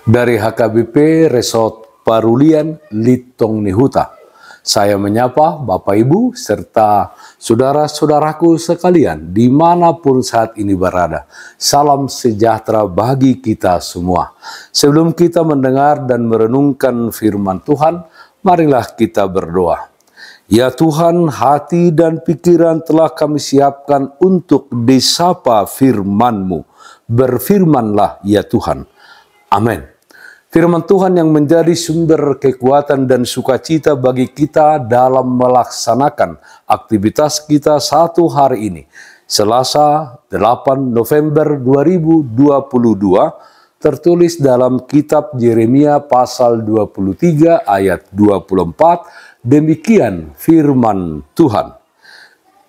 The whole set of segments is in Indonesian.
Dari HKBP Resort Parulian Litong Nihuta, saya menyapa Bapak Ibu serta saudara-saudaraku sekalian dimanapun saat ini berada. Salam sejahtera bagi kita semua. Sebelum kita mendengar dan merenungkan firman Tuhan, marilah kita berdoa. Ya Tuhan, hati dan pikiran telah kami siapkan untuk disapa firman-Mu. Berfirmanlah ya Tuhan. Amin. Firman Tuhan yang menjadi sumber kekuatan dan sukacita bagi kita dalam melaksanakan aktivitas kita satu hari ini. Selasa 8 November 2022 tertulis dalam kitab Yeremia pasal 23 ayat 24. Demikian firman Tuhan.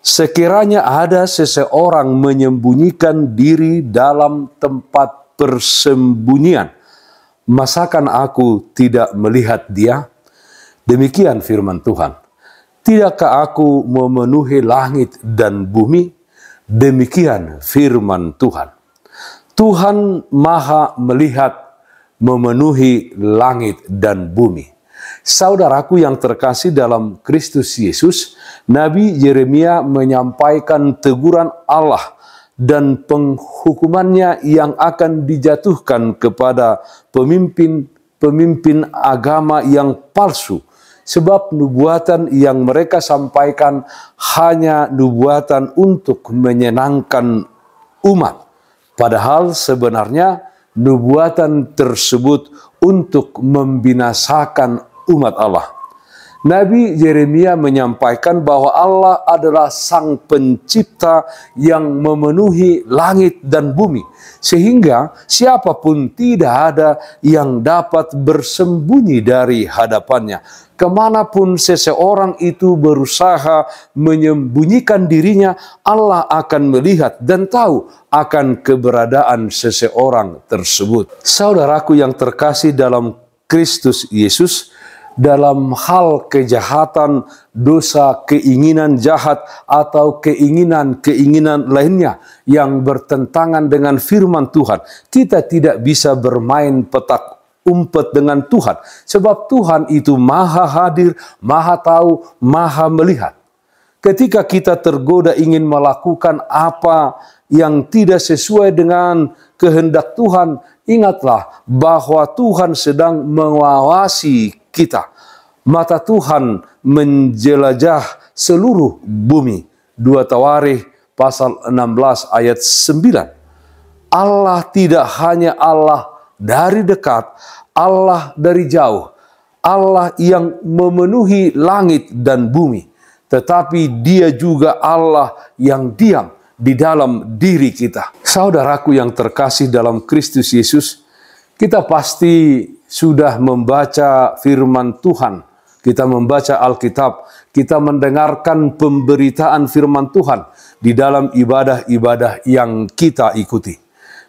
Sekiranya ada seseorang menyembunyikan diri dalam tempat persembunyian, masakan aku tidak melihat dia? Demikian firman Tuhan. Tidakkah aku memenuhi langit dan bumi? Demikian firman Tuhan. Tuhan maha melihat, memenuhi langit dan bumi. Saudaraku yang terkasih dalam Kristus Yesus, Nabi Yeremia menyampaikan teguran Allah dan penghukumannya yang akan dijatuhkan kepada pemimpin agama yang palsu. Sebab nubuatan yang mereka sampaikan hanya nubuatan untuk menyenangkan umat. Padahal sebenarnya nubuatan tersebut untuk membinasakan umat Allah. Nabi Yeremia menyampaikan bahwa Allah adalah sang pencipta yang memenuhi langit dan bumi. Sehingga siapapun tidak ada yang dapat bersembunyi dari hadapannya. Kemanapun seseorang itu berusaha menyembunyikan dirinya, Allah akan melihat dan tahu akan keberadaan seseorang tersebut. Saudaraku yang terkasih dalam Kristus Yesus, dalam hal kejahatan, dosa, keinginan jahat, atau keinginan-keinginan lainnya yang bertentangan dengan firman Tuhan, kita tidak bisa bermain petak umpet dengan Tuhan. Sebab Tuhan itu maha hadir, maha tahu, maha melihat. Ketika kita tergoda ingin melakukan apa yang tidak sesuai dengan kehendak Tuhan, ingatlah bahwa Tuhan sedang mengawasi kita. Mata Tuhan menjelajah seluruh bumi. 2 Tawarikh pasal 16 ayat 9. Allah tidak hanya Allah dari dekat, Allah dari jauh, Allah yang memenuhi langit dan bumi, tetapi Dia juga Allah yang diam di dalam diri kita. Saudaraku yang terkasih dalam Kristus Yesus, kita pasti sudah membaca firman Tuhan, kita membaca Alkitab, kita mendengarkan pemberitaan firman Tuhan di dalam ibadah-ibadah yang kita ikuti.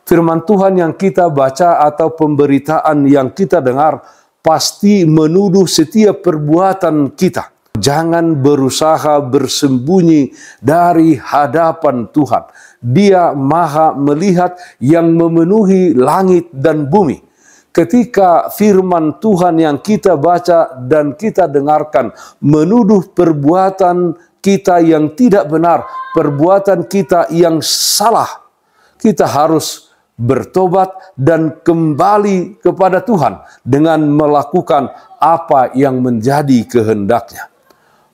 Firman Tuhan yang kita baca atau pemberitaan yang kita dengar pasti menuduh setiap perbuatan kita. Jangan berusaha bersembunyi dari hadapan Tuhan. Dia maha melihat yang memenuhi langit dan bumi. Ketika firman Tuhan yang kita baca dan kita dengarkan menuduh perbuatan kita yang tidak benar, perbuatan kita yang salah, kita harus bertobat dan kembali kepada Tuhan dengan melakukan apa yang menjadi kehendaknya.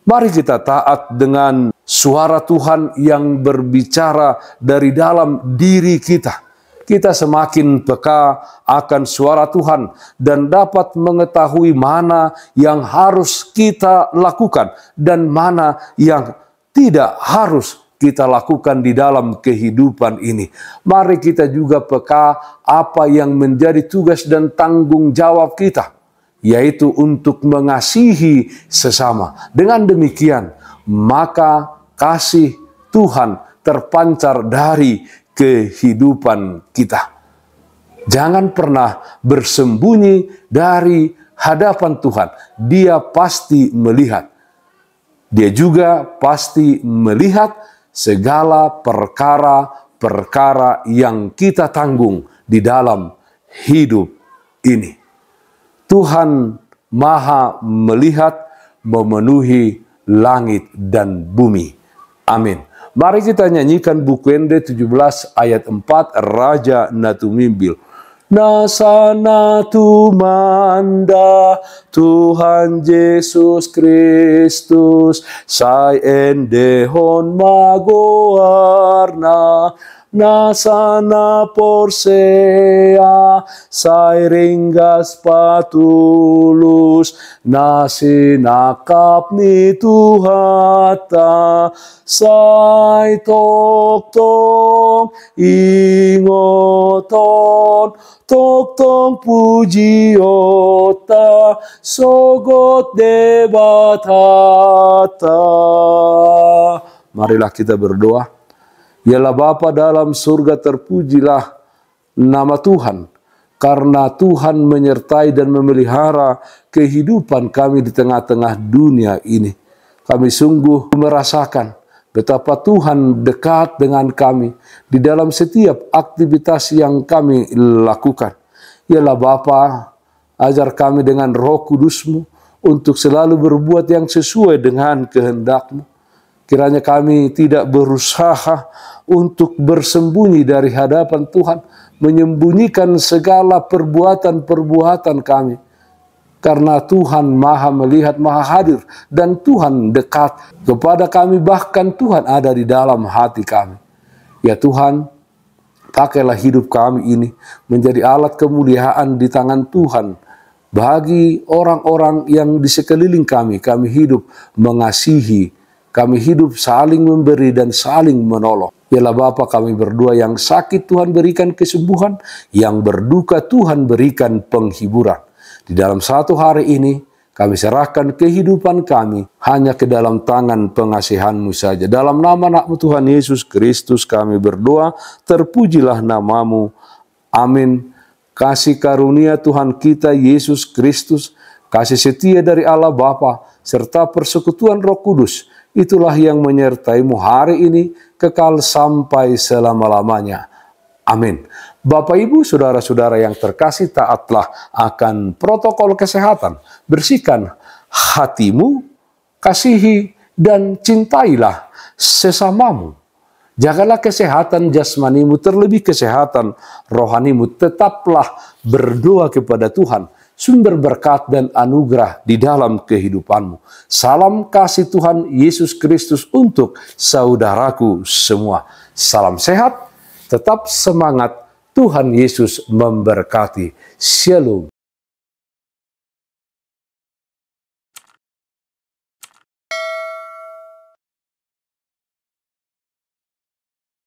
Mari kita taat dengan suara Tuhan yang berbicara dari dalam diri kita. Kita semakin peka akan suara Tuhan dan dapat mengetahui mana yang harus kita lakukan dan mana yang tidak harus kita lakukan di dalam kehidupan ini. Mari kita juga peka apa yang menjadi tugas dan tanggung jawab kita, yaitu untuk mengasihi sesama. Dengan demikian, maka kasih Tuhan terpancar dari kehidupan kita. Jangan pernah bersembunyi dari hadapan Tuhan. Dia pasti melihat. Dia juga pasti melihat segala perkara-perkara yang kita tanggung di dalam hidup ini. Tuhan Maha melihat, memenuhi langit dan bumi. Amin. Mari kita nyanyikan buku Ende 17 ayat 4, Raja Natumimbil. Nasana tumanda Tuhan Yesus Kristus, sai endehon magoarna, nasana porsea, sai ringgas patulus, nasinakap ni Tuhata, sai toktong ingoton, toktong pujiota, sogot debatata. Marilah kita berdoa. Yalah Bapa dalam surga, terpujilah nama Tuhan, karena Tuhan menyertai dan memelihara kehidupan kami di tengah-tengah dunia ini. Kami sungguh merasakan betapa Tuhan dekat dengan kami di dalam setiap aktivitas yang kami lakukan. Yalah Bapa, ajar kami dengan Roh Kudus-Mu untuk selalu berbuat yang sesuai dengan kehendak-Mu. Kiranya kami tidak berusaha untuk bersembunyi dari hadapan Tuhan, menyembunyikan segala perbuatan-perbuatan kami. Karena Tuhan Maha melihat, Maha hadir, dan Tuhan dekat kepada kami, bahkan Tuhan ada di dalam hati kami. Ya Tuhan, pakailah hidup kami ini menjadi alat kemuliaan di tangan Tuhan bagi orang-orang yang di sekeliling kami. Kami hidup mengasihi, kami hidup saling memberi dan saling menolong. Yalah Bapa, kami berdua, yang sakit Tuhan berikan kesembuhan, yang berduka Tuhan berikan penghiburan. Di dalam satu hari ini, kami serahkan kehidupan kami hanya ke dalam tangan pengasihan-Mu saja. Dalam nama anak-Mu Tuhan Yesus Kristus kami berdoa, terpujilah nama-Mu. Amin. Kasih karunia Tuhan kita Yesus Kristus, kasih setia dari Allah Bapa, serta persekutuan Roh Kudus, itulah yang menyertai-Mu hari ini, kekal sampai selama-lamanya. Amin. Bapak, Ibu, saudara-saudara yang terkasih, taatlah akan protokol kesehatan. Bersihkan hatimu, kasihi dan cintailah sesamamu. Jagalah kesehatan jasmanimu, terlebih kesehatan rohanimu. Tetaplah berdoa kepada Tuhan, sumber berkat dan anugerah di dalam kehidupanmu. Salam kasih Tuhan Yesus Kristus untuk saudaraku semua. Salam sehat, tetap semangat. Tuhan Yesus memberkati. Shalom.